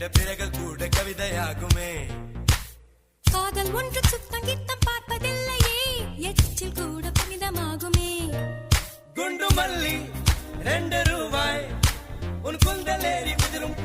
கண்ட பிறகு கூட கவிதையாகுமே. காதல் ஒன்று சுத்தம் கித்தம் பார்ப்பதில்லையே, எச்சில் கூட புனிதமாகுமே. குண்டு மல்லி 2 ரூபாய் உன் குந்தலேறி குதிரும்